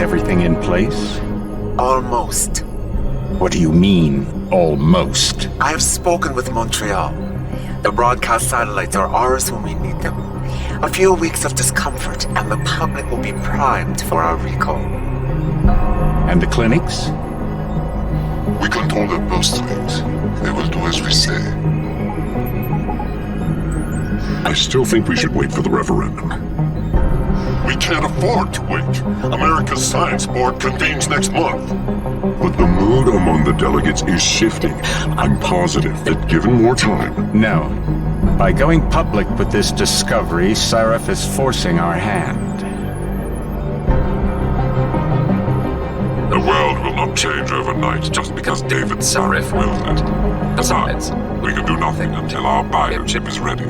everything in place? Almost. What do you mean, almost? I have spoken with Montreal. The broadcast satellites are ours when we need them. A few weeks of discomfort, and the public will be primed for our recall. And the clinics? We control their purse strings. They will do as we say. I still think we should wait for the referendum. We can't afford to wait. America's Science Board convenes next month. But the mood among the delegates is shifting. I'm positive that given more time... No. By going public with this discovery, Sarif is forcing our hand. The world will not change overnight just because David Sarif wills it. Besides, we can do nothing until our biochip is ready.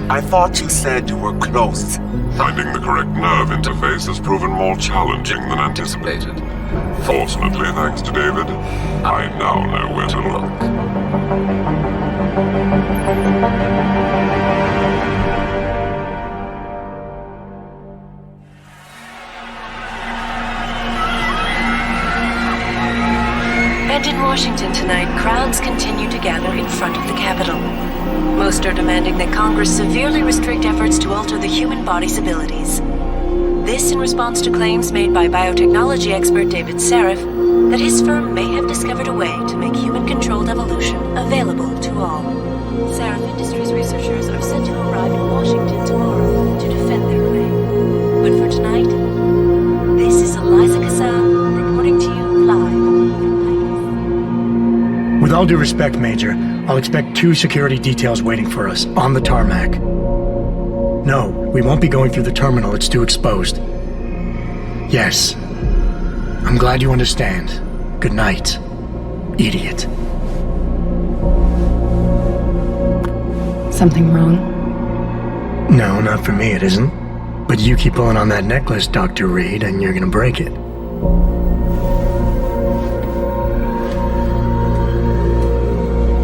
I thought you said you were close. Finding the correct nerve interface has proven more challenging than anticipated. Fortunately, thanks to David, I now know where to look. And in Washington tonight, crowds continue to gather in front of the Capitol. Most are demanding that Congress severely restrict efforts to alter the human body's abilities. This in response to claims made by biotechnology expert David Sarif that his firm may have discovered a way to make human-controlled evolution available to all. Sarif Industries researchers are set to arrive in Washington tomorrow to defend their claim. But for tonight, this is Eliza Kassam reporting to you live. With all due respect, Major, I'll expect 2 security details waiting for us, on the tarmac. No, we won't be going through the terminal, it's too exposed. Yes. I'm glad you understand. Good night, idiot. Something wrong? No, not for me, it isn't. But you keep pulling on that necklace, Dr. Reed, and you're gonna break it.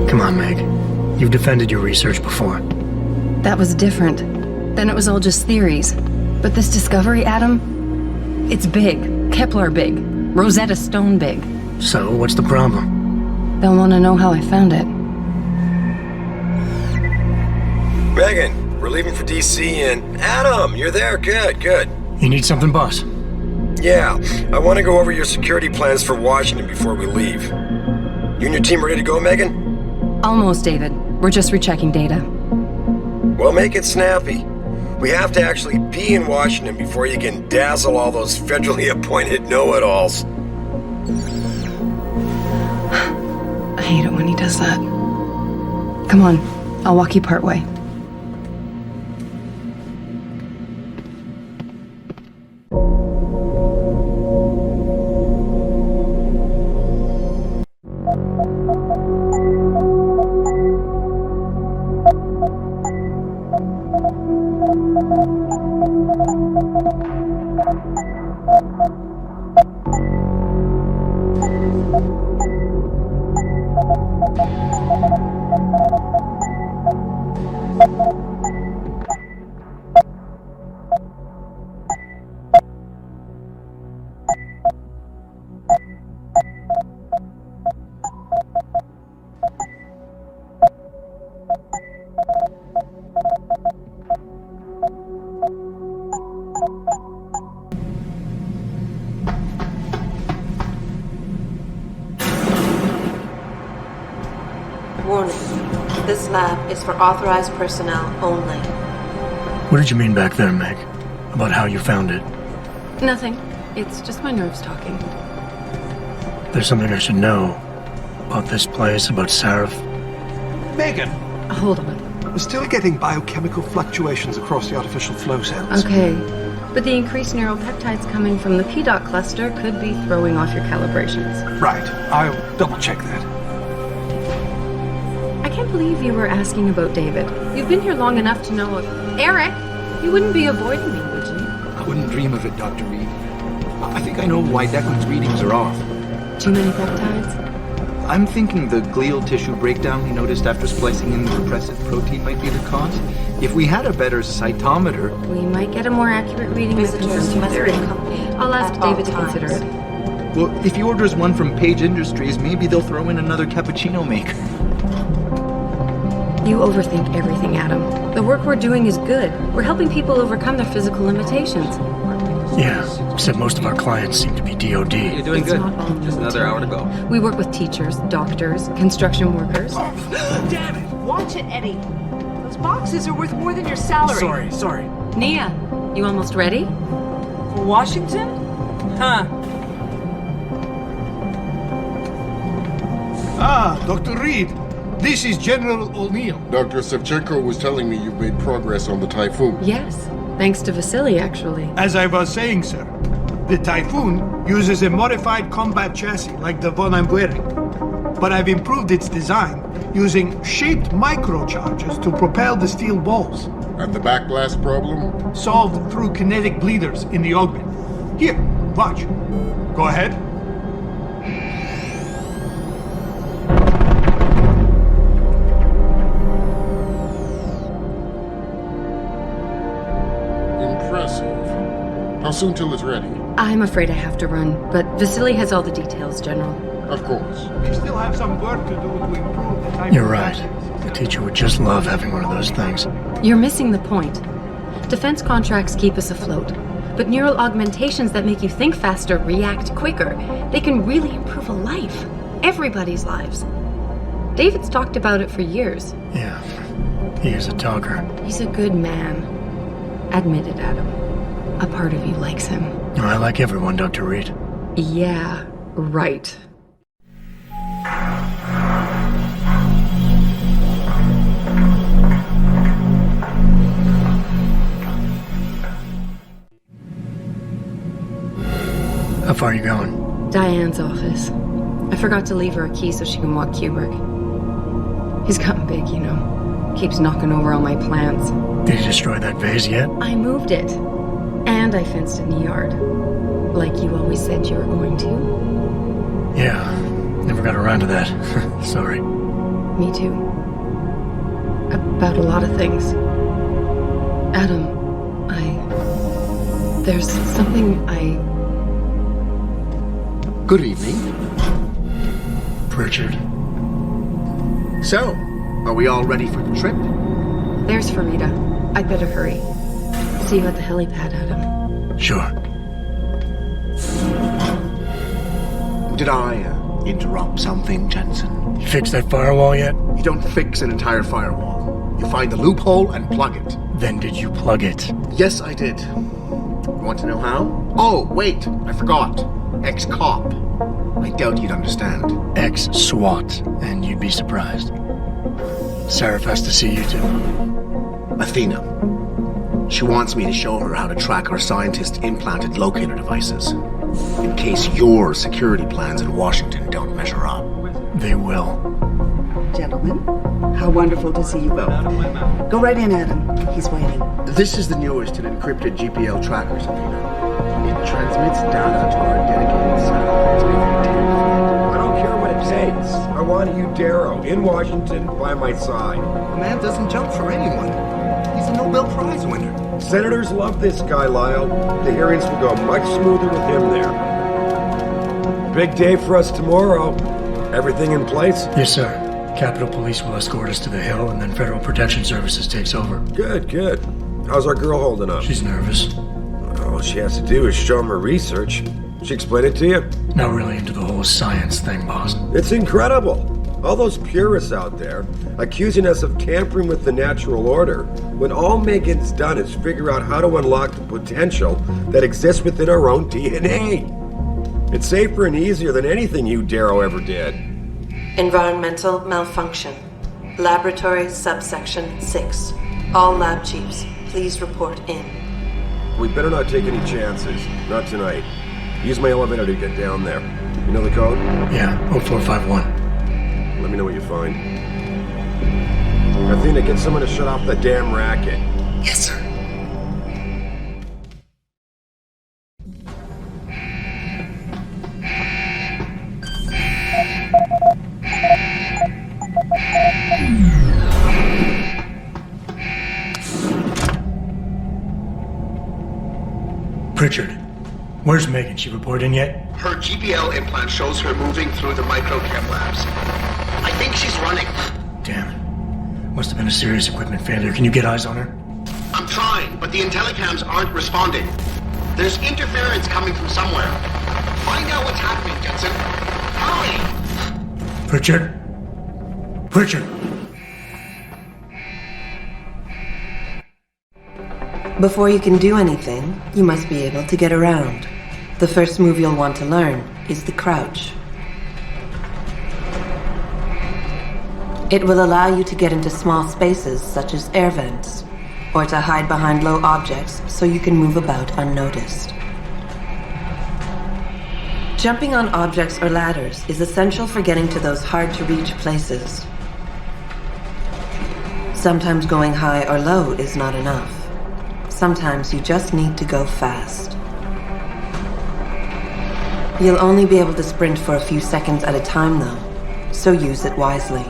Come on, Meg. You've defended your research before. That was different. Then it was all just theories. But this discovery, Adam, it's big. Kepler big. Rosetta Stone big. So, what's the problem? They'll want to know how I found it. Megan, we're leaving for DC and... Adam, you're there. Good, good. You need something, boss? Yeah, I want to go over your security plans for Washington before we leave. You and your team ready to go, Megan? Almost, David. We're just rechecking data. Well, make it snappy. We have to actually be in Washington before you can dazzle all those federally appointed know-it-alls. I hate it when he does that. Come on, I'll walk you part way. Warning. This lab is for authorized personnel only. What did you mean back there, Meg? About how you found it? Nothing. It's just my nerves talking. There's something I should know. About this place, about Sarif. Megan! Hold on. We're still getting biochemical fluctuations across the artificial flow cells. Okay. But the increased neuropeptides coming from the PDOT cluster could be throwing off your calibrations. Right. I'll double check that. I can't believe you were asking about David. You've been here long enough to know... Eric! You wouldn't be avoiding me, would you? I wouldn't dream of it, Dr. Reed. I think I know why Declan's readings are off. Too many peptides? I'm thinking the glial tissue breakdown we noticed after splicing in the repressive protein might be the cause. If we had a better cytometer... We might get a more accurate reading that confirms your theory. I'll ask David to consider it. Well, if he orders one from Page Industries, maybe they'll throw in another cappuccino maker. You overthink everything, Adam. The work we're doing is good. We're helping people overcome their physical limitations. Yeah, except most of our clients seem to be DOD. You're doing It's good. not all Just another hour to go. We work with teachers, doctors, construction workers. Damn it! Watch it, Eddie. Those boxes are worth more than your salary. Sorry. Nia, you almost ready? For Washington? Huh. Ah, Dr. Reed. This is General O'Neill. Dr. Sevchenko was telling me you've made progress on the Typhoon. Yes, thanks to Vasily, actually. As I was saying, sir, the Typhoon uses a modified combat chassis like the one I'm wearing. But I've improved its design using shaped microcharges to propel the steel balls. And the backblast problem? Solved through kinetic bleeders in the augment. Here, watch. Go ahead. Impressive. How soon till it's ready? I'm afraid I have to run, but Vasily has all the details, General. Of course. We still have some work to do to improve the Typhoon. You're right. The teacher would just love having one of those things. You're missing the point. Defense contracts keep us afloat, but neural augmentations that make you think faster, react quicker, they can really improve a life. Everybody's lives. David's talked about it for years. Yeah, he is a talker. He's a good man. Admit it, Adam. A part of you likes him. I like everyone, Dr. Reed. Yeah, right. How far are you going? Diane's office. I forgot to leave her a key so she can walk Kubrick. He's gotten big, you know. Keeps knocking over all my plants. Did you destroy that vase yet? I moved it. And I fenced in the yard. Like you always said you were going to. Yeah, never got around to that. Sorry. Me too. About a lot of things. Adam, there's something Good evening. Pritchard. So, are we all ready for the trip? There's Farida. I'd better hurry. See you at the helipad, Adam. Sure. Did I interrupt something, Jensen? You fixed that firewall yet? You don't fix an entire firewall. You find the loophole and plug it. Then did you plug it? Yes, I did. Want to know how? Oh, wait, I forgot. Ex-cop. I doubt you'd understand. Ex-SWAT, and you'd be surprised. Sarah has to see you too. Athena. She wants me to show her how to track our scientist-implanted locator devices. In case your security plans in Washington don't measure up. They will. Gentlemen, how wonderful to see you both. Go right in, Adam. He's waiting. This is the newest in encrypted GPL trackers, Athena. It transmits data to our dedicated satellites every 10 feet. I don't care what it takes. I want you, Darrow, in Washington, by my side. The man doesn't jump for anyone. He's a Nobel Prize winner. Senators love this guy, Lyle. The hearings will go much smoother with him there. Big day for us tomorrow. Everything in place? Yes, sir. Capitol Police will escort us to the Hill, and then Federal Protection Services takes over. Good, good. How's our girl holding up? She's nervous. All she has to do is show him her research. She explain it to you? Not really into the whole science thing, boss. It's incredible. All those purists out there accusing us of tampering with the natural order, when all Megan's done is figure out how to unlock the potential that exists within our own DNA. It's safer and easier than anything you, Darrow, ever did. Environmental malfunction. Laboratory subsection 6. All lab chiefs, please report in. We better not take any chances. Not tonight. Use my elevator to get down there. You know the code? Yeah, 0451. Let me know what you find. Athena, get someone to shut off the damn racket. Yes, sir. Pritchard, where's Megan? She report in yet? Her GPL implant shows her moving through the microchem labs. I think she's running. Damn it. Must have been a serious equipment failure. Can you get eyes on her? I'm trying, but the intellicams aren't responding. There's interference coming from somewhere. Find out what's happening, Jensen. Hurry! Pritchard? Pritchard! Before you can do anything, you must be able to get around. The first move you'll want to learn is the crouch. It will allow you to get into small spaces such as air vents, or to hide behind low objects so you can move about unnoticed. Jumping on objects or ladders is essential for getting to those hard-to-reach places. Sometimes going high or low is not enough. Sometimes you just need to go fast. You'll only be able to sprint for a few seconds at a time, though, so use it wisely.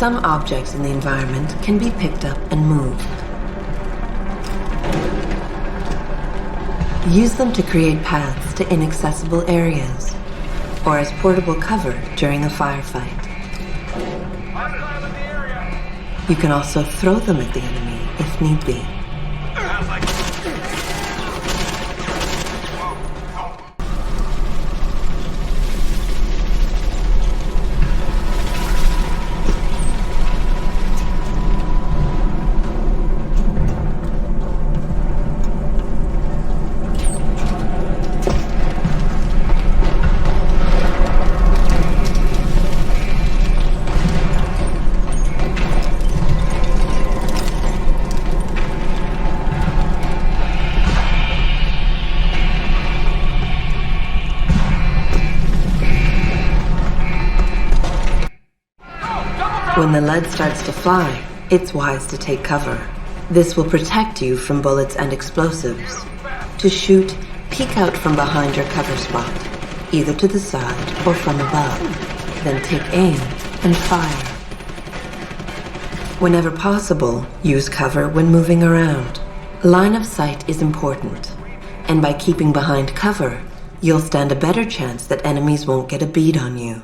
Some objects in the environment can be picked up and moved. Use them to create paths to inaccessible areas, or as portable cover during a firefight. You can also throw them at the enemy if need be. When the lead starts to fly, it's wise to take cover. This will protect you from bullets and explosives. To shoot, peek out from behind your cover spot, either to the side or from above. Then take aim and fire. Whenever possible, use cover when moving around. Line of sight is important, and by keeping behind cover, you'll stand a better chance that enemies won't get a bead on you.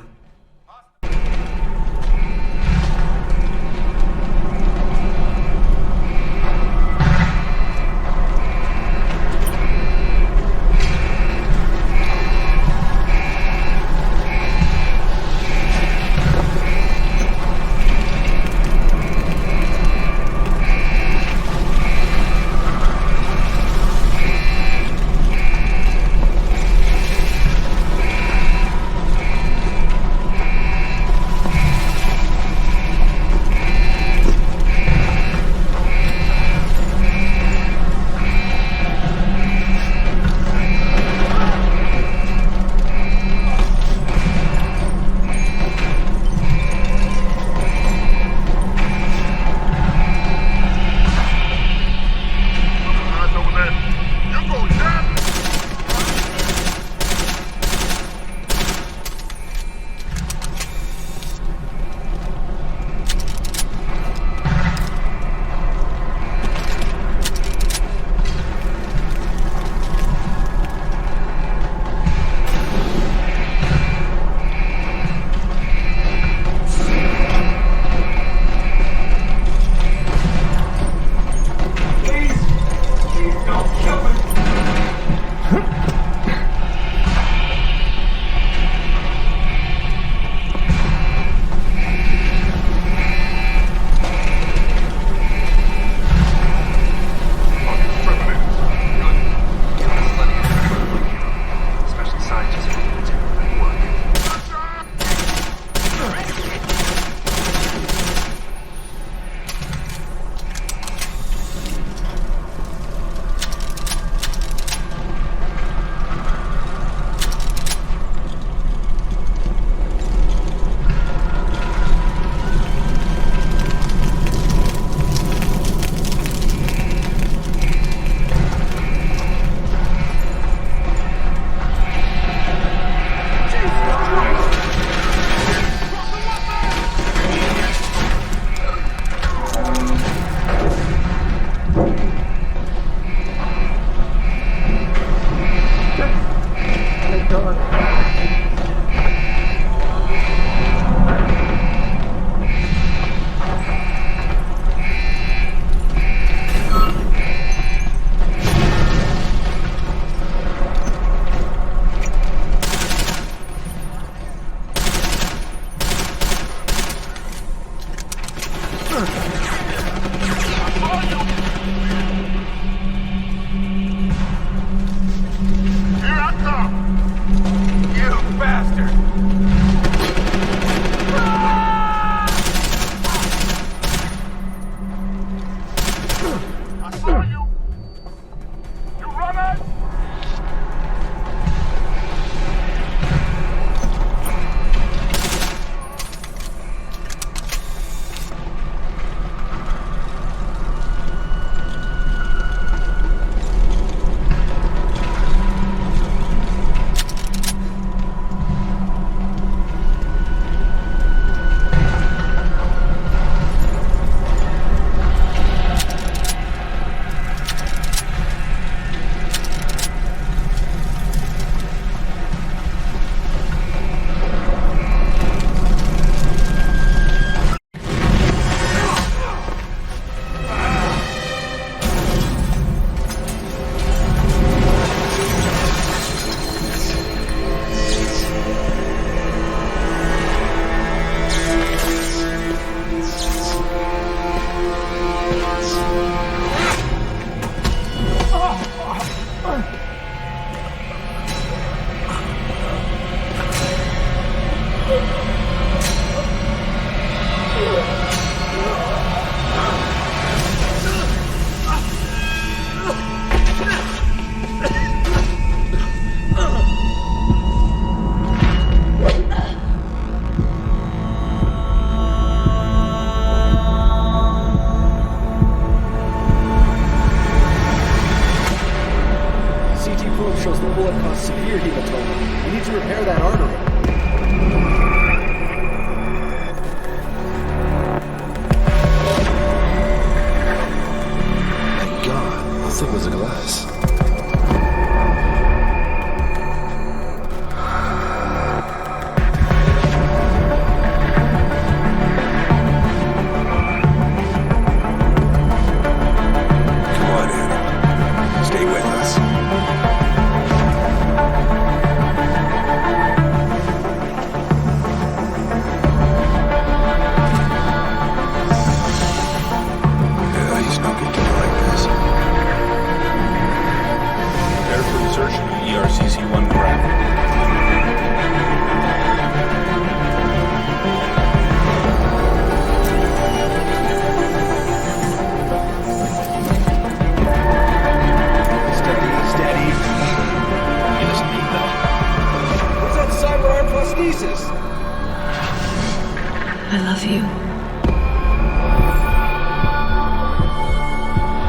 I love you.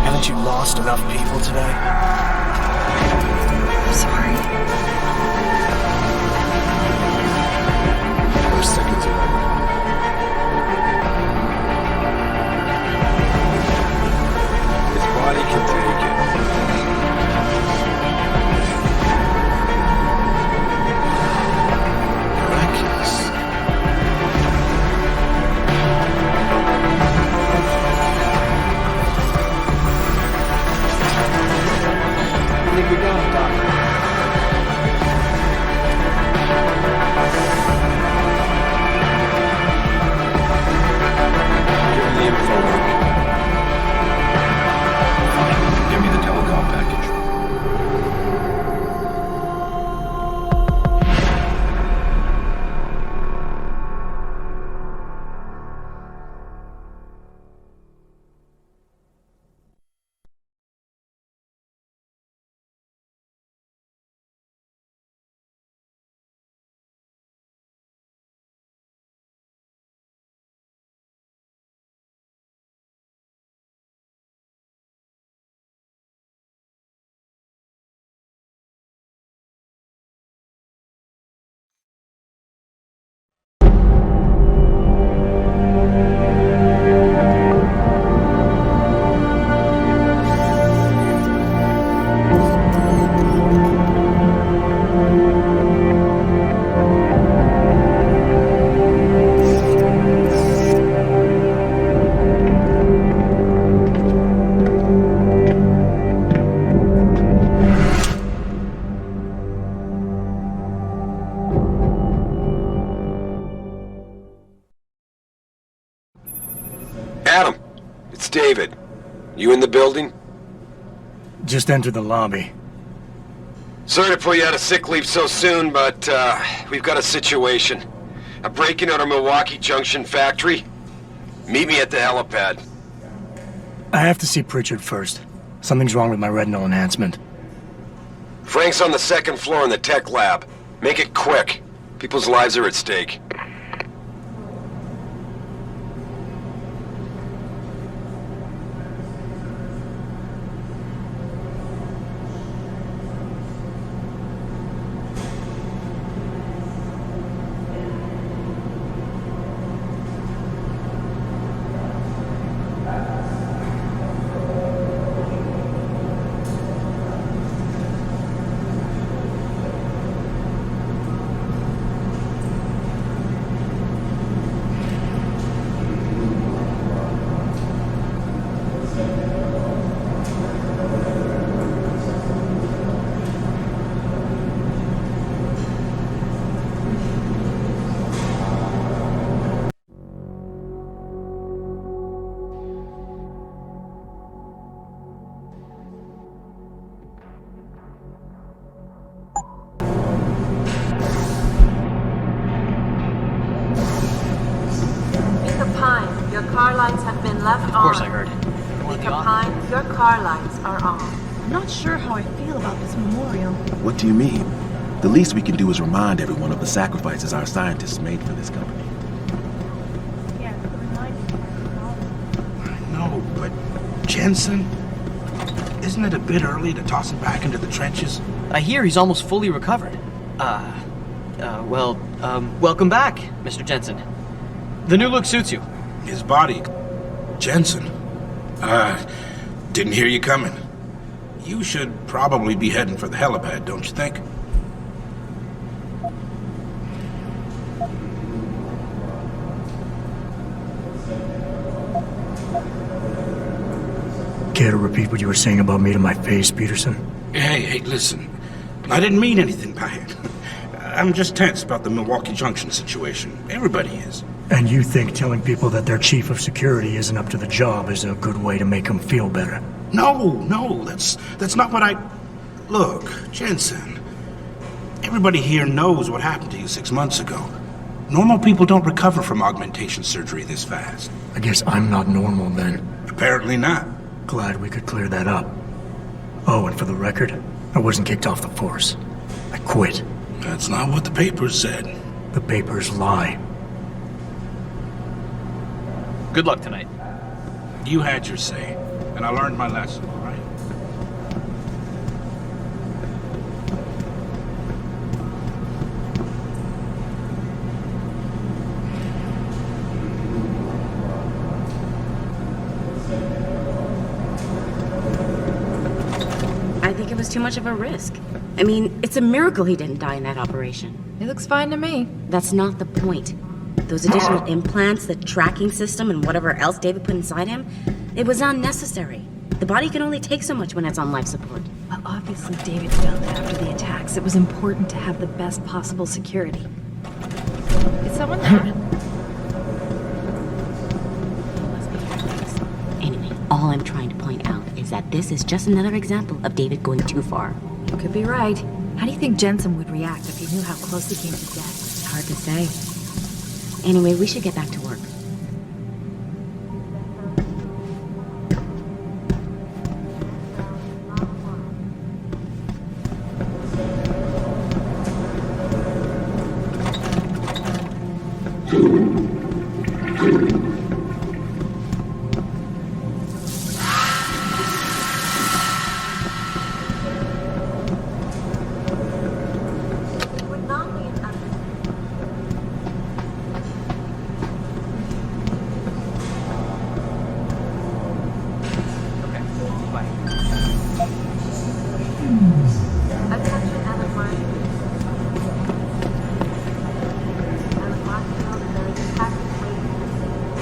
Haven't you lost enough people today? I'm sorry. We're sticking to it. His body can take it. Miraculous. I think we got him, Doc. Give me the info. Fine. Give me the telecom package. Adam, it's David. You in the building? Just entered the lobby. Sorry to pull you out of sick leave so soon, but we've got a situation. A break-in at our Milwaukee Junction factory. Meet me at the helipad. I have to see Pritchard first. Something's wrong with my retinal enhancement. Frank's on the second floor in the tech lab. Make it quick. People's lives are at stake. Your car lights have been left on. Of course I heard. Mr. Pine, your car lights are on. I'm not sure how I feel about this memorial. What do you mean? The least we can do is remind everyone of the sacrifices our scientists made for this company. Yeah, remind me. No, but Jensen, isn't it a bit early to toss him back into the trenches? I hear he's almost fully recovered. Welcome back, Mr. Jensen. The new look suits you. His body... Jensen. Didn't hear you coming. You should probably be heading for the helipad, don't you think? Care to repeat what you were saying about me to my face, Peterson? Hey, listen. I didn't mean anything by it. I'm just tense about the Milwaukee Junction situation. Everybody is. And you think telling people that their chief of security isn't up to the job is a good way to make them feel better? No, that's not what I... Look, Jensen, everybody here knows what happened to you 6 months ago. Normal people don't recover from augmentation surgery this fast. I guess I'm not normal then. Apparently not. Glad we could clear that up. Oh, and for the record, I wasn't kicked off the force. I quit. That's not what the papers said. The papers lie. Good luck tonight. You had your say, and I learned my lesson, all right? I think it was too much of a risk. I mean, it's a miracle he didn't die in that operation. It looks fine to me. That's not the point. Those additional implants, the tracking system, and whatever else David put inside him, it was unnecessary. The body can only take so much when it's on life support. Well, obviously David felt that after the attacks, it was important to have the best possible security. Is someone there? Anyway, all I'm trying to point out is that this is just another example of David going too far. You could be right. How do you think Jensen would react if he knew how close he came to death? It's hard to say. Anyway, we should get back to work.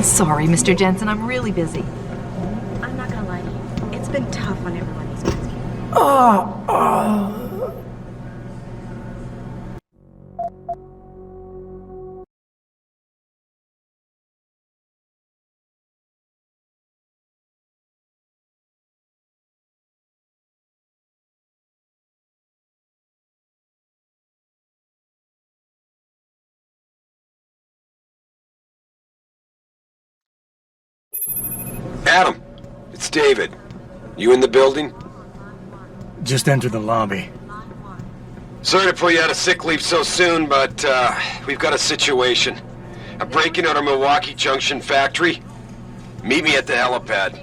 Sorry, Mr. Jensen, I'm really busy. I'm not gonna lie to you. It's been tough on everyone these past few years. Adam, it's David. You in the building? Just entered the lobby. Sorry to pull you out of sick leave so soon, but we've got a situation. A break-in at our Milwaukee Junction factory. Meet me at the helipad.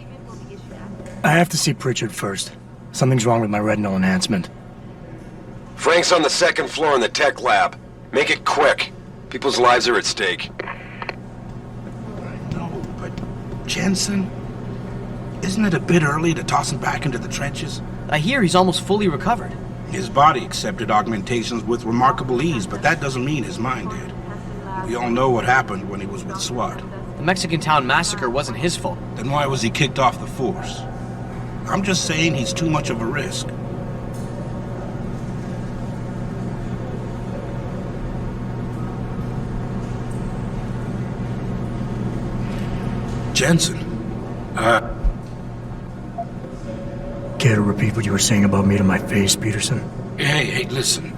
I have to see Pritchard first. Something's wrong with my retinal enhancement. Frank's on the second floor in the tech lab. Make it quick. People's lives are at stake. No, but Jensen, isn't it a bit early to toss him back into the trenches? I hear he's almost fully recovered. His body accepted augmentations with remarkable ease, but that doesn't mean his mind did. We all know what happened when he was with SWAT. The Mexican town massacre wasn't his fault. Then why was he kicked off the force? I'm just saying he's too much of a risk. Jensen, Care to repeat what you were saying about me to my face, Peterson? Hey, listen.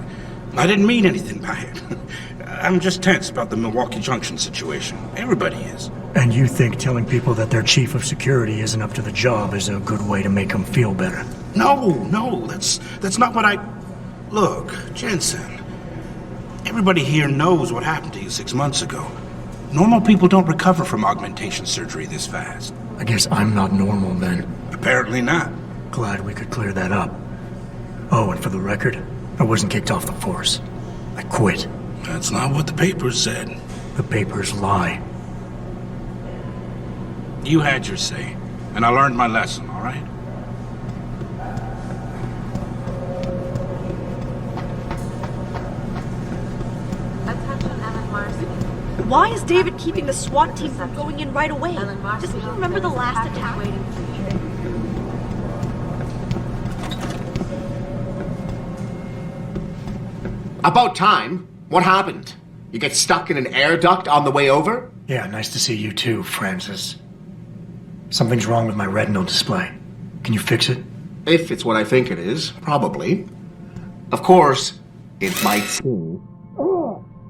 I didn't mean anything by it. I'm just tense about the Milwaukee Junction situation. Everybody is. And you think telling people that their chief of security isn't up to the job is a good way to make them feel better? No, that's not what I... Look, Jensen, everybody here knows what happened to you 6 months ago. Normal people don't recover from augmentation surgery this fast. I guess I'm not normal then. Apparently not. Glad we could clear that up. Oh, and for the record, I wasn't kicked off the force. I quit. That's not what the papers said. The papers lie. You had your say, and I learned my lesson, all right? Why is David keeping the SWAT team from going in right away? Doesn't he remember the last attack? About time. What happened? You get stuck in an air duct on the way over? Yeah, nice to see you too, Francis. Something's wrong with my retinal display. Can you fix it? If it's what I think it is, probably. Of course, it might seem.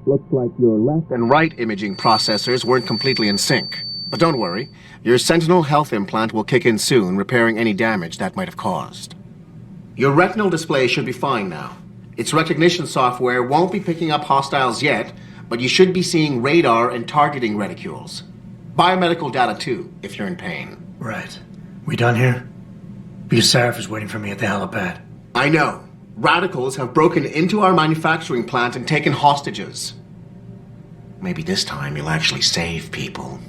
Looks like your left and right imaging processors weren't completely in sync. But don't worry, your Sentinel health implant will kick in soon, repairing any damage that might have caused. Your retinal display should be fine now. Its recognition software won't be picking up hostiles yet, but you should be seeing radar and targeting reticules. Biomedical data too, if you're in pain. Right. We done here? Because Sarif is waiting for me at the helipad. I know. Radicals have broken into our manufacturing plant and taken hostages. Maybe this time you'll actually save people.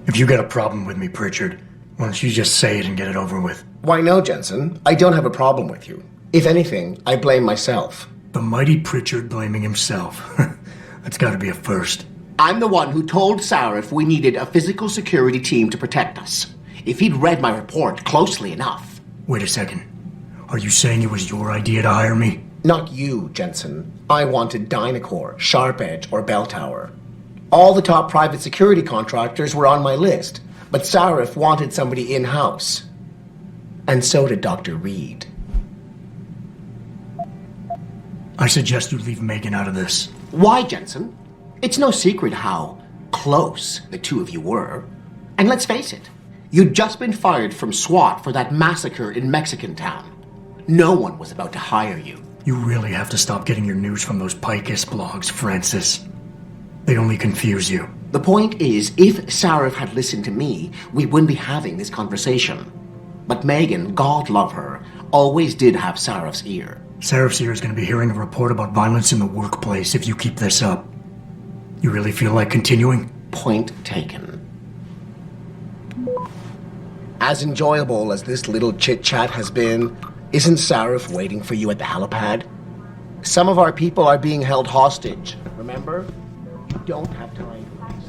If you got a problem with me, Pritchard, why don't you just say it and get it over with? Why no, Jensen. I don't have a problem with you. If anything, I blame myself. The mighty Pritchard blaming himself. That's gotta be a first. I'm the one who told Sarif we needed a physical security team to protect us. If he'd read my report closely enough. Wait a second. Are you saying it was your idea to hire me? Not you, Jensen. I wanted Dynacore, Sharp Edge, or Bell Tower. All the top private security contractors were on my list, but Sarif wanted somebody in-house. And so did Dr. Reed. I suggest you leave Megan out of this. Why, Jensen? It's no secret how close the two of you were. And let's face it, you'd just been fired from SWAT for that massacre in Mexican Town. No one was about to hire you. You really have to stop getting your news from those Picus blogs, Francis. They only confuse you. The point is, if Sarif had listened to me, we wouldn't be having this conversation. But Megan, God love her, always did have Sarif's ear. Sarif's ear is going to be hearing a report about violence in the workplace if you keep this up. You really feel like continuing? Point taken. As enjoyable as this little chit-chat has been, isn't Sarif waiting for you at the helipad? Some of our people are being held hostage, remember? You don't have time to waste.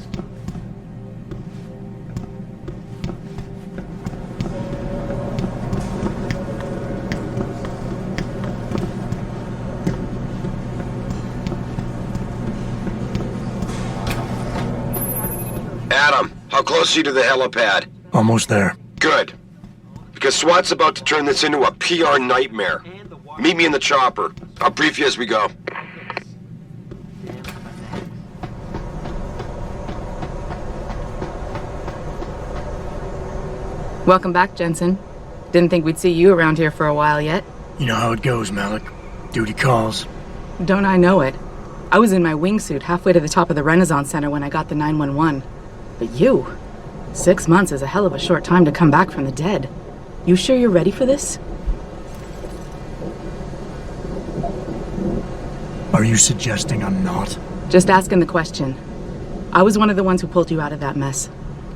Adam, how close are you to the helipad? Almost there. Good. Because SWAT's about to turn this into a PR nightmare. Meet me in the chopper. I'll brief you as we go. Welcome back, Jensen. Didn't think we'd see you around here for a while yet. You know how it goes, Malik. Duty calls. Don't I know it? I was in my wingsuit halfway to the top of the Renaissance Center when I got the 911. But you? 6 months is a hell of a short time to come back from the dead. You sure you're ready for this? Are you suggesting I'm not? Just asking the question. I was one of the ones who pulled you out of that mess.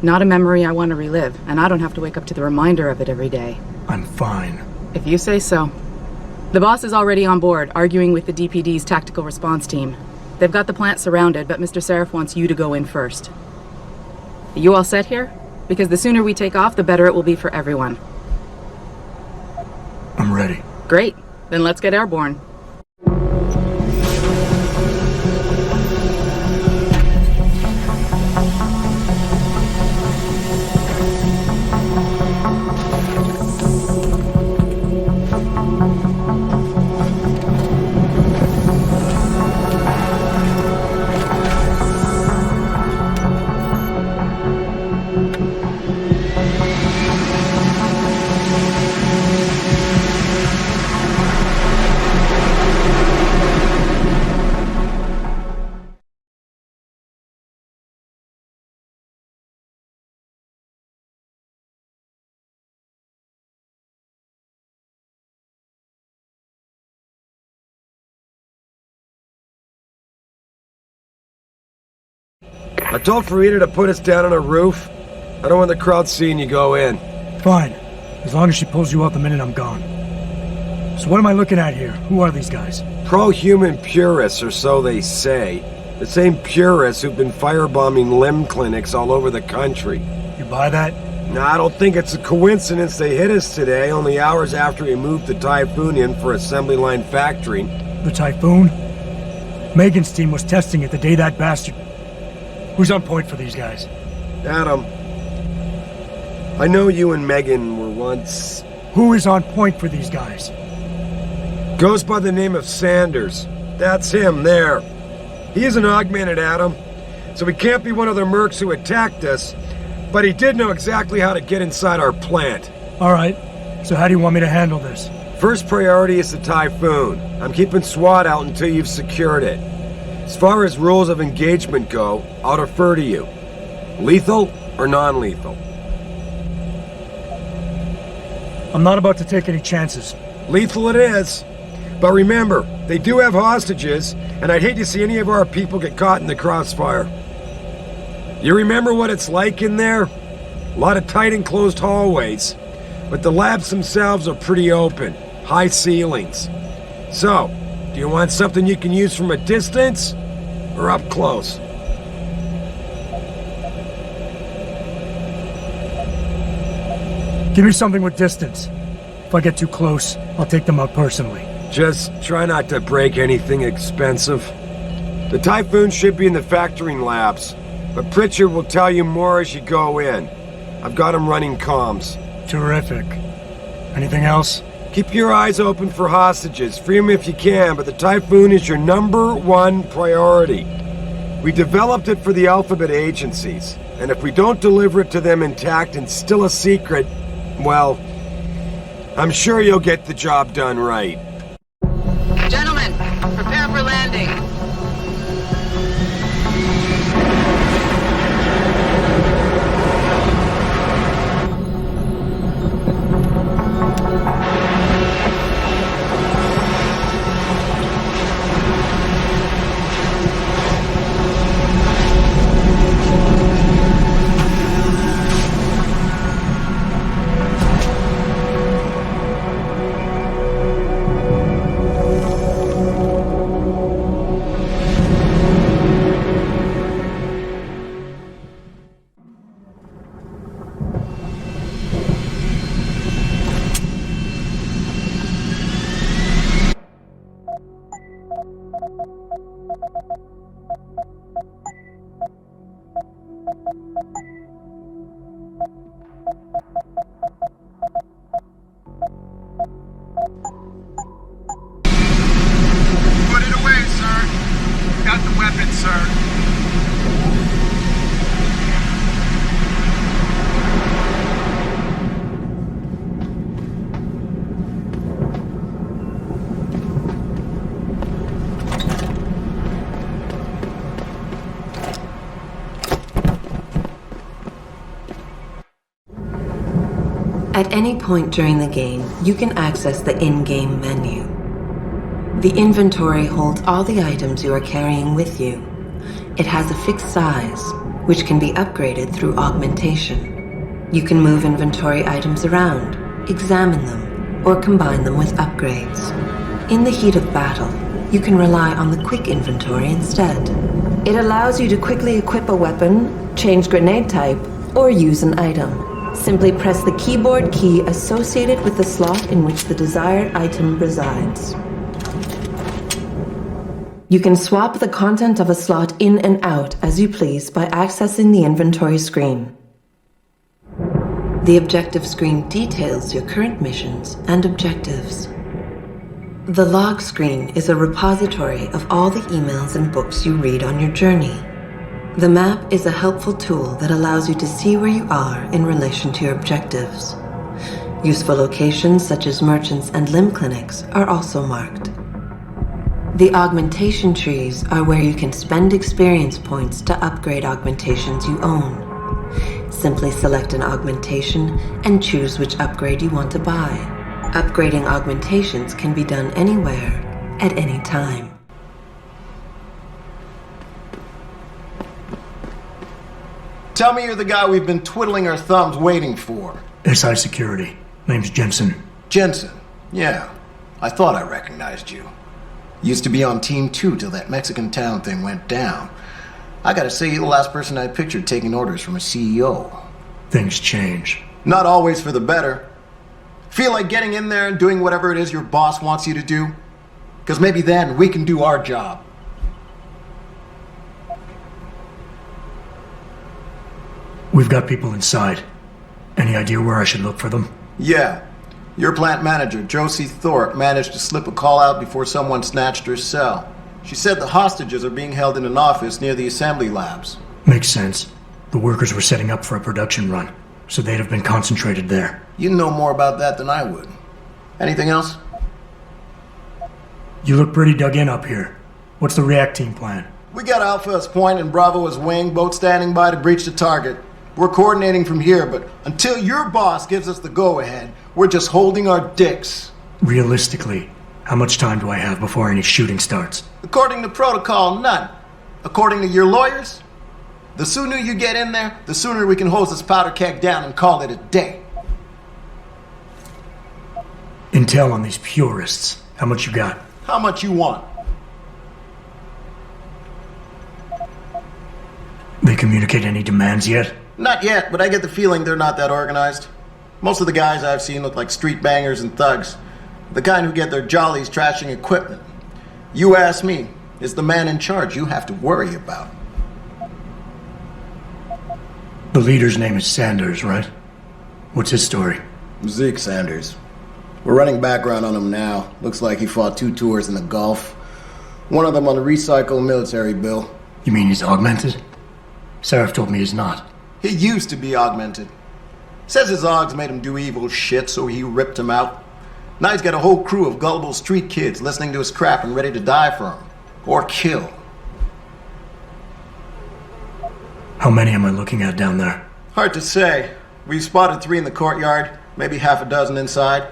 Not a memory I want to relive, and I don't have to wake up to the reminder of it every day. I'm fine. If you say so. The boss is already on board, arguing with the DPD's tactical response team. They've got the plant surrounded, but Mr. Sarif wants you to go in first. Are you all set here? Because the sooner we take off, the better it will be for everyone. I'm ready. Great. Then let's get airborne. I told Farida to put us down on a roof. I don't want the crowd seeing you go in. Fine. As long as she pulls you out the minute I'm gone. So what am I looking at here? Who are these guys? Pro-human purists, or so they say. The same purists who've been firebombing limb clinics all over the country. You buy that? No, I don't think it's a coincidence they hit us today, only hours after we moved the Typhoon in for assembly line factory. The Typhoon? Megan's team was testing it the day that bastard... Who's on point for these guys? Adam, I know you and Megan were once... Who is on point for these guys? Goes by the name of Sanders. That's him, there. He isn't augmented, Adam, so he can't be one of the mercs who attacked us, but he did know exactly how to get inside our plant. All right, so how do you want me to handle this? First priority is the Typhoon. I'm keeping SWAT out until you've secured it. As far as rules of engagement go, I'll defer to you. Lethal or non-lethal? I'm not about to take any chances. Lethal it is. But remember, they do have hostages, and I'd hate to see any of our people get caught in the crossfire. You remember what it's like in there? A lot of tight enclosed hallways, but the labs themselves are pretty open, high ceilings. So, do you want something you can use from a distance, or up close? Give me something with distance. If I get too close, I'll take them out personally. Just try not to break anything expensive. The Typhoon should be in the factoring labs, but Pritchard will tell you more as you go in. I've got him running comms. Terrific. Anything else? Keep your eyes open for hostages. Free them if you can, but the Typhoon is your #1 priority. We developed it for the Alphabet agencies, and if we don't deliver it to them intact and still a secret, well, I'm sure you'll get the job done right. Gentlemen, prepare for landing. Put it away, sir. Got the weapon, sir. At any point during the game, you can access the in-game menu. The inventory holds all the items you are carrying with you. It has a fixed size, which can be upgraded through augmentation. You can move inventory items around, examine them, or combine them with upgrades. In the heat of battle, you can rely on the quick inventory instead. It allows you to quickly equip a weapon, change grenade type, or use an item. Simply press the keyboard key associated with the slot in which the desired item resides. You can swap the content of a slot in and out as you please by accessing the inventory screen. The objective screen details your current missions and objectives. The log screen is a repository of all the emails and books you read on your journey. The map is a helpful tool that allows you to see where you are in relation to your objectives. Useful locations such as merchants and limb clinics are also marked. The augmentation trees are where you can spend experience points to upgrade augmentations you own. Simply select an augmentation and choose which upgrade you want to buy. Upgrading augmentations can be done anywhere, at any time. Tell me you're the guy we've been twiddling our thumbs waiting for. SI Security. Name's Jensen. Jensen? Yeah. I thought I recognized you. Used to be on Team 2 till that Mexican town thing went down. I gotta say, you're the last person I pictured taking orders from a CEO. Things change. Not always for the better. Feel like getting in there and doing whatever it is your boss wants you to do? Because maybe then we can do our job. We've got people inside. Any idea where I should look for them? Yeah. Your plant manager, Josie Thorpe, managed to slip a call out before someone snatched her cell. She said the hostages are being held in an office near the assembly labs. Makes sense. The workers were setting up for a production run, so they'd have been concentrated there. You know more about that than I would. Anything else? You look pretty dug in up here. What's the React team plan? We got Alpha as point and Bravo as wing, both standing by to breach the target. We're coordinating from here, but until your boss gives us the go-ahead, we're just holding our dicks. Realistically, how much time do I have before any shooting starts? According to protocol, none. According to your lawyers, the sooner you get in there, the sooner we can hose this powder keg down and call it a day. Intel on these purists. How much you got? How much you want? They communicate any demands yet? Not yet, but I get the feeling they're not that organized. Most of the guys I've seen look like street bangers and thugs. The kind who get their jollies trashing equipment. You ask me, it's the man in charge you have to worry about. The leader's name is Sanders, right? What's his story? Zeke Sanders. We're running background on him now. Looks like he fought 2 tours in the Gulf. One of them on a recycled military bill. You mean he's augmented? Sarif told me he's not. He used to be augmented. Says his Augs made him do evil shit, so he ripped him out. Now he's got a whole crew of gullible street kids listening to his crap and ready to die for him. Or kill. How many am I looking at down there? Hard to say. We've spotted 3 in the courtyard, maybe half a dozen inside.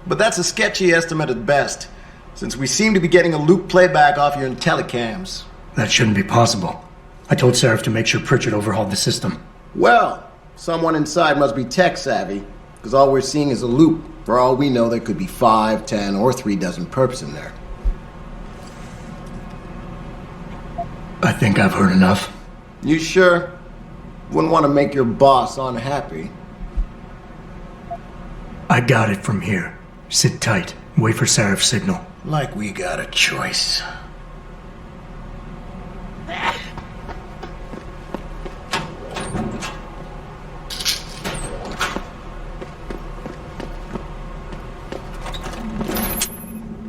But that's a sketchy estimate at best, since we seem to be getting a loop playback off your telecams. That shouldn't be possible. I told Sarif to make sure Pritchard overhauled the system. Well, someone inside must be tech savvy, because all we're seeing is a loop. For all we know, there could be 5, 10, or 3 dozen perps in there. I think I've heard enough. You sure? Wouldn't want to make your boss unhappy. I got it from here. Sit tight. Wait for Sarif's signal. Like we got a choice.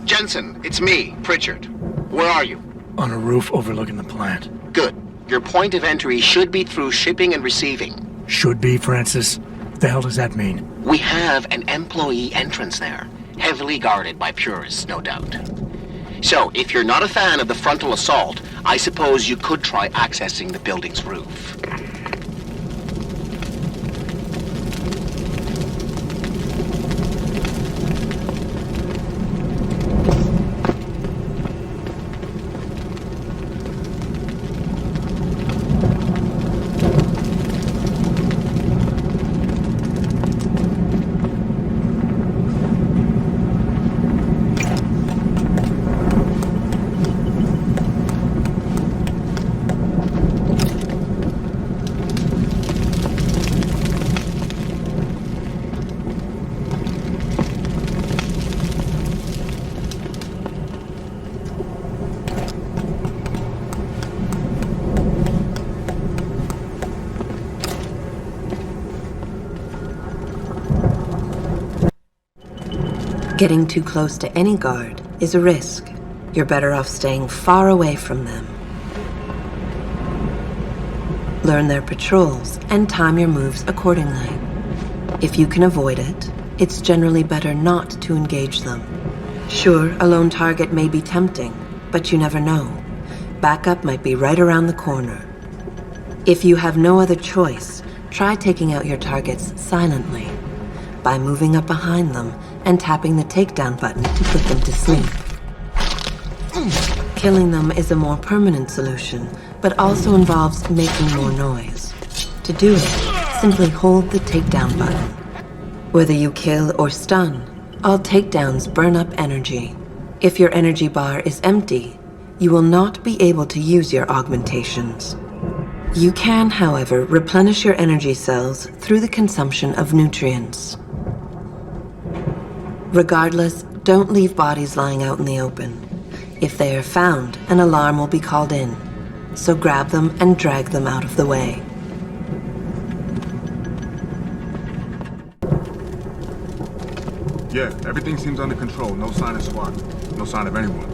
Jensen, it's me, Pritchard. Where are you? On a roof overlooking the plant. Good. Your point of entry should be through shipping and receiving. Should be, Francis? What the hell does that mean? We have an employee entrance there, heavily guarded by purists, no doubt. So, if you're not a fan of the frontal assault, I suppose you could try accessing the building's roof. Getting too close to any guard is a risk. You're better off staying far away from them. Learn their patrols and time your moves accordingly. If you can avoid it, it's generally better not to engage them. Sure, a lone target may be tempting, but you never know. Backup might be right around the corner. If you have no other choice, try taking out your targets silently by moving up behind them and tapping the takedown button to put them to sleep. Killing them is a more permanent solution, but also involves making more noise. To do it, simply hold the takedown button. Whether you kill or stun, all takedowns burn up energy. If your energy bar is empty, you will not be able to use your augmentations. You can, however, replenish your energy cells through the consumption of nutrients. Regardless, don't leave bodies lying out in the open. If they are found, an alarm will be called in, so grab them and drag them out of the way. Yeah, everything seems under control. No sign of SWAT. No sign of anyone.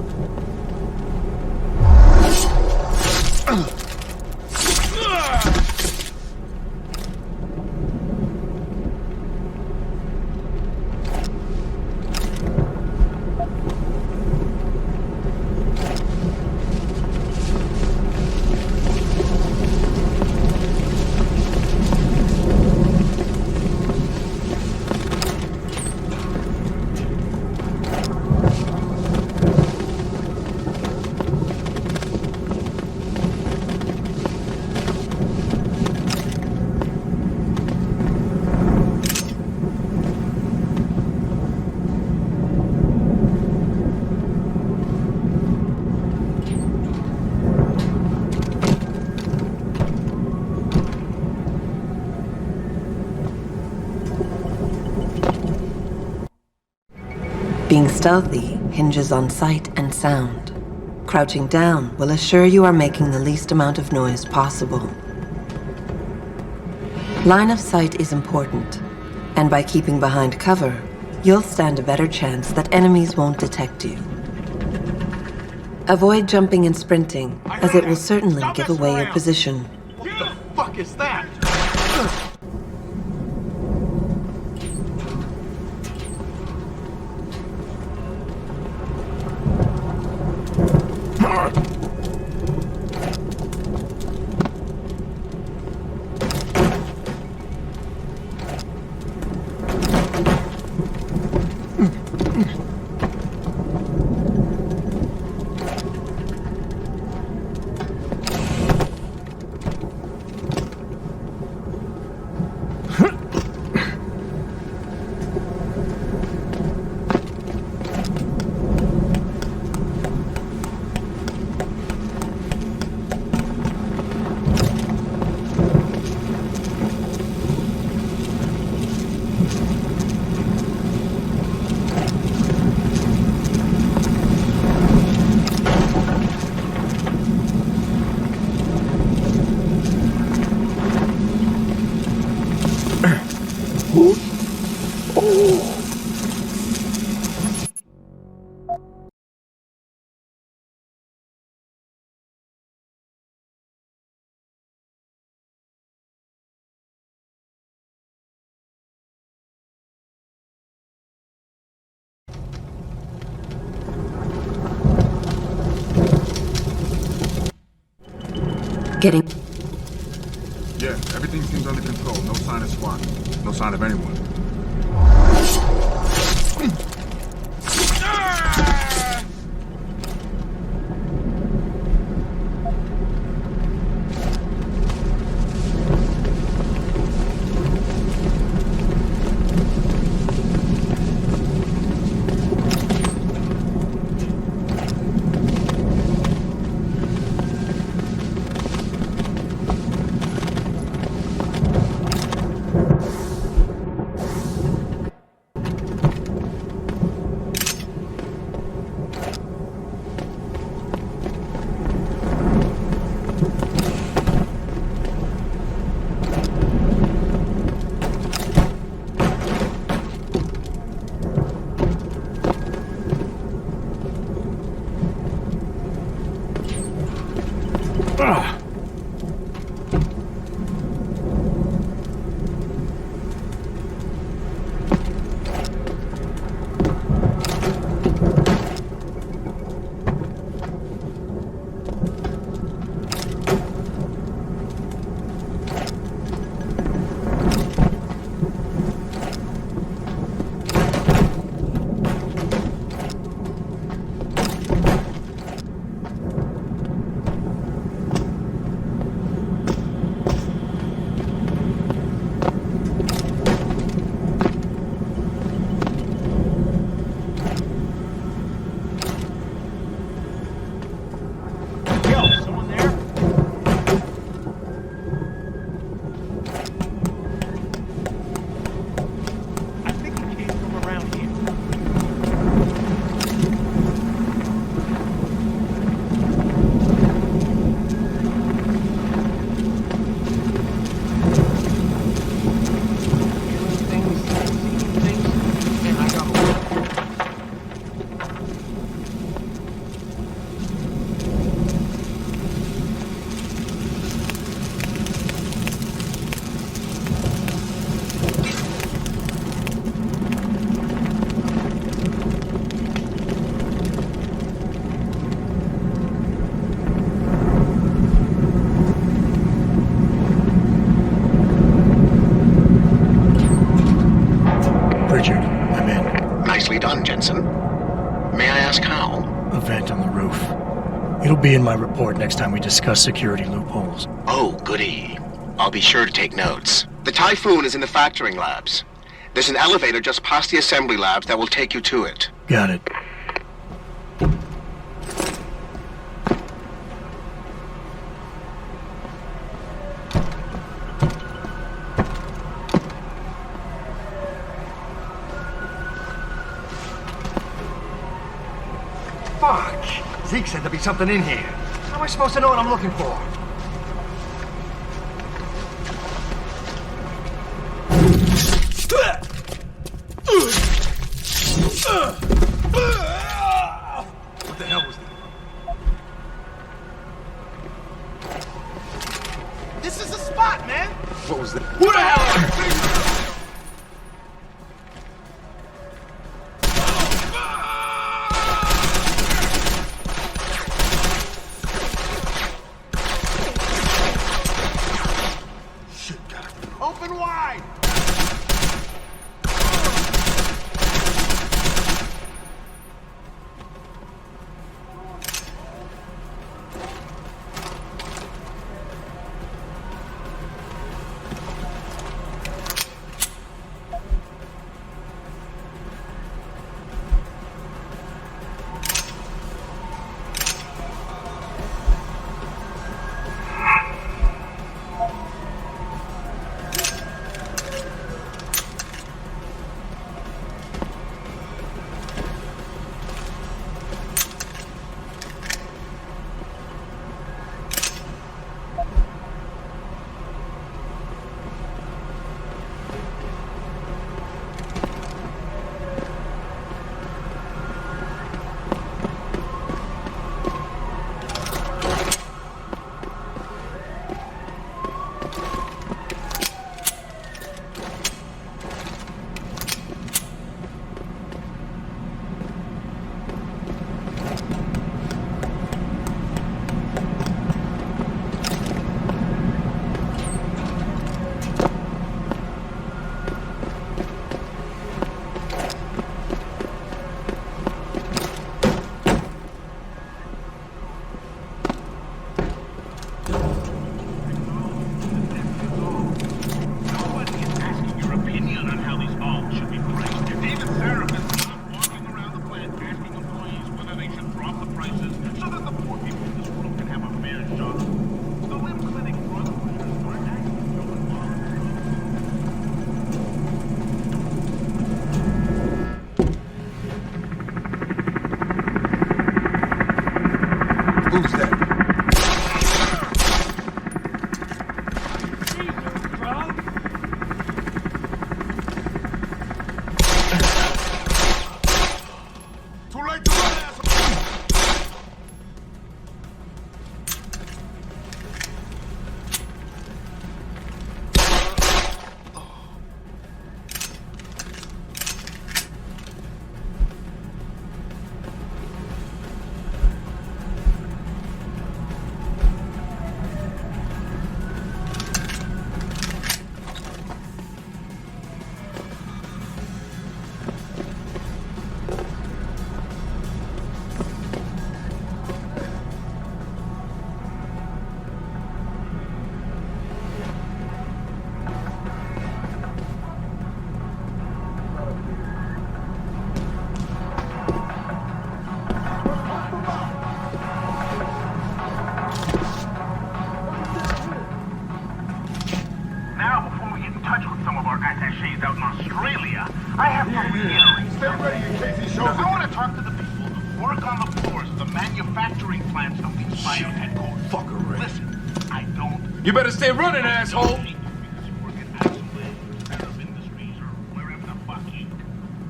Being stealthy hinges on sight and sound. Crouching down will assure you are making the least amount of noise possible. Line of sight is important, and by keeping behind cover, you'll stand a better chance that enemies won't detect you. Avoid jumping and sprinting, as it will certainly give away your position. What the fuck is that? Getting... Yeah, everything seems under control. No sign of SWAT. No sign of anyone. Nicely done, Jensen. May I ask how? A vent on the roof. It'll be in my report next time we discuss security loopholes. Oh, goody. I'll be sure to take notes. The Typhoon is in the factoring labs. There's an elevator just past the assembly labs that will take you to it. Got it. Zeke said there'd be something in here. How am I supposed to know what I'm looking for? What the hell was that? This is the spot, man! What was that? Who the hell? Open wide! Who's that? Too late to run, asshole! Now, before we get in touch with some of our attachés out in Australia, I have to reiterate. Stay ready in case he shows I want to talk to the people who work on the floors of the manufacturing plants of these bio headquarters. Fucker, Ray. Listen, I don't... You better stay running, asshole!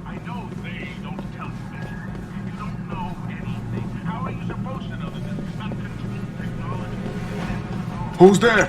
I know they don't tell you this. You don't know anything. How are you supposed to know that this is uncontrolled technology? Who's there?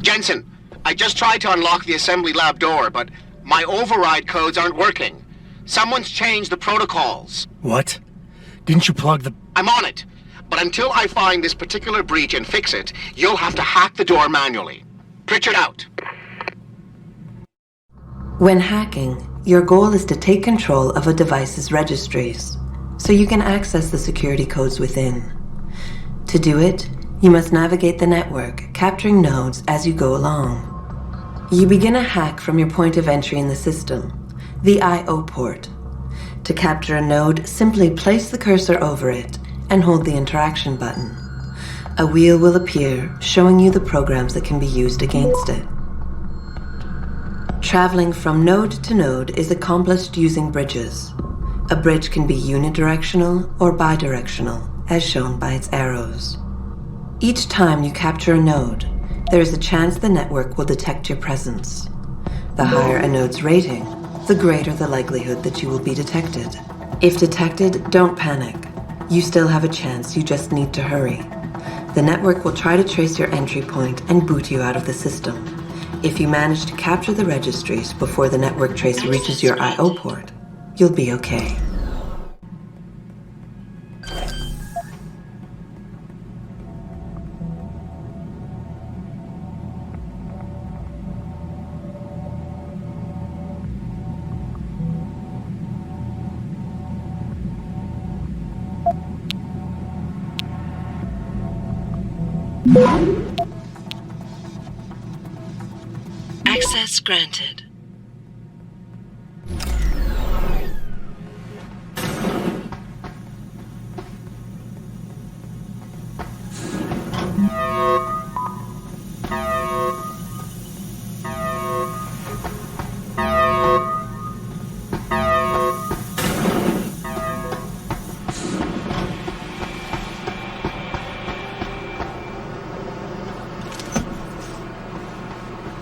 Jensen, I just tried to unlock the assembly lab door, but my override codes aren't working. Someone's changed the protocols. What? Didn't you plug the... I'm on it. But until I find this particular breach and fix it, you'll have to hack the door manually. Pritchard out. When hacking, your goal is to take control of a device's registries, so you can access the security codes within. To do it, you must navigate the network, capturing nodes as you go along. You begin a hack from your point of entry in the system, the I/O port. To capture a node, simply place the cursor over it and hold the interaction button. A wheel will appear, showing you the programs that can be used against it. Traveling from node to node is accomplished using bridges. A bridge can be unidirectional or bidirectional, as shown by its arrows. Each time you capture a node, there is a chance the network will detect your presence. The higher a node's rating, the greater the likelihood that you will be detected. If detected, don't panic. You still have a chance, you just need to hurry. The network will try to trace your entry point and boot you out of the system. If you manage to capture the registries before the network trace reaches your I/O port, you'll be okay. Access granted.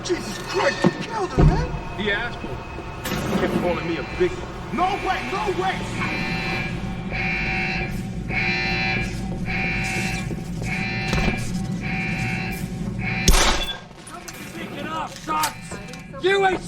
Jesus Christ, you killed him, man! He asked for it. He kept calling me a big... No way, no way! Picking up shots! You ain't...